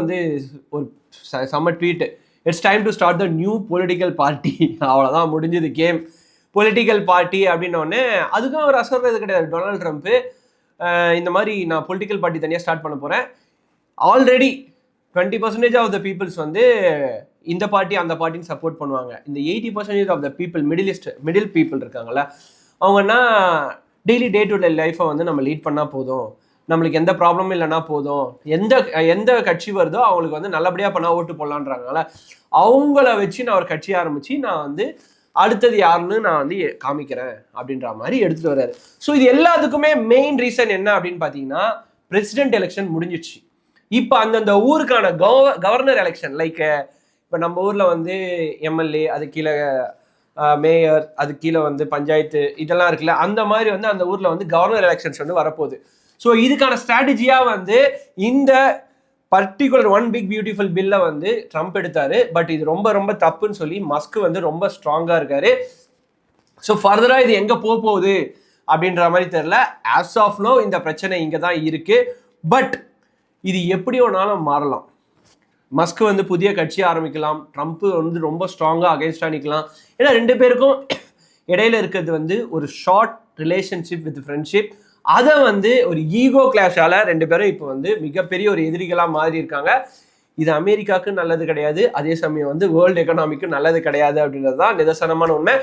வந்து ஒரு செம்ம tweet, it's time to start the new political party. அவ்வளோதான், முடிஞ்சது கேம். பொலிட்டிக்கல் பார்ட்டி அப்படின்னோடனே அதுக்கும் அவர் அசர்றது கிடையாது. டொனால்ட் ட்ரம்ப்பு இந்த மாதிரி நான் பொலிட்டிக்கல் பார்ட்டி தனியாக ஸ்டார்ட் பண்ண போகிறேன். ஆல்ரெடி 20% ஆஃப் த பீப்புள்ஸ் வந்து இந்த பார்ட்டி அந்த பார்ட்டின்னு சப்போர்ட் பண்ணுவாங்க. இந்த 80% of the people middle people இருக்காங்கல்ல, அவங்கன்னா டெய்லி டே டு டே லைஃப்பை வந்து நம்ம லீட் பண்ணால் போதும், நம்மளுக்கு எந்த ப்ராப்ளமும் இல்லைன்னா போதும், எந்த கட்சி வருதோ அவங்களுக்கு வந்து நல்லபடியாக பண்ணால் ஓட்டு போடலான்றாங்கல்ல, அவங்கள வச்சு நான் ஒரு கட்சி ஆரம்பித்து நான் வந்து அடுத்தது யாருன்னு நான் வந்து காமிக்கிறேன் அப்படின்ற மாதிரி எடுத்துகிட்டு வர்றாரு. ஸோ இது எல்லாத்துக்குமே மெயின் ரீசன் என்ன அப்படின்னு பார்த்தீங்கன்னா, பிரசிடென்ட் எலெக்ஷன் முடிஞ்சிடுச்சு. இப்போ அந்தந்த ஊருக்கான கவர்னர் எலெக்ஷன், லைக் இப்போ நம்ம ஊரில் வந்து எம்எல்ஏ, அது கீழே மேயர், அது கீழே வந்து பஞ்சாயத்து, இதெல்லாம் இருக்குல்ல, அந்த மாதிரி வந்து அந்த ஊரில் வந்து கவர்னர் எலெக்ஷன்ஸ் வந்து வரப்போகுது. ஸோ இதுக்கான ஸ்ட்ராட்டஜியாக வந்து இந்த பர்டிகுலர் ஒன் பிக் பியூட்டிஃபுல் பில்லை வந்து ட்ரம்ப் எடுத்தாரு. பட் இது ரொம்ப ரொம்ப தப்புன்னு சொல்லி மஸ்க் வந்து ரொம்ப ஸ்ட்ராங்காக இருக்காரு. ஸோ ஃபர்தராக இது எங்கே போகுது அப்படின்ற மாதிரி தெரியல. ஆஸ் ஆஃப் நோ இந்த பிரச்சனை இங்கே தான் இருக்கு. பட் இது எப்படி வேணாலும் மாறலாம். மஸ்க் வந்து புதிய கட்சி ஆரம்பிக்கலாம், ட்ரம்ப் வந்து ரொம்ப ஸ்ட்ராங்காக அகைன்ஸ்டாக நிற்கலாம். ஏன்னா ரெண்டு பேருக்கும் இடையில இருக்கிறது வந்து ஒரு ஷார்ட் ரிலேஷன்ஷிப் வித் ஃப்ரெண்ட்ஷிப். அதை வந்து ஒரு ஈகோ கிளாஷால ரெண்டு பேரும் இப்போ வந்து மிகப்பெரிய ஒரு எதிரிகளாக மாறி இருக்காங்க. இது அமெரிக்காவுக்கு நல்லது கிடையாது, அதே சமயம் வந்து வேர்ல்டு எக்கனாமிக்கும் நல்லது கிடையாது அப்படின்றது தான் நிதர்சனமான உண்மை.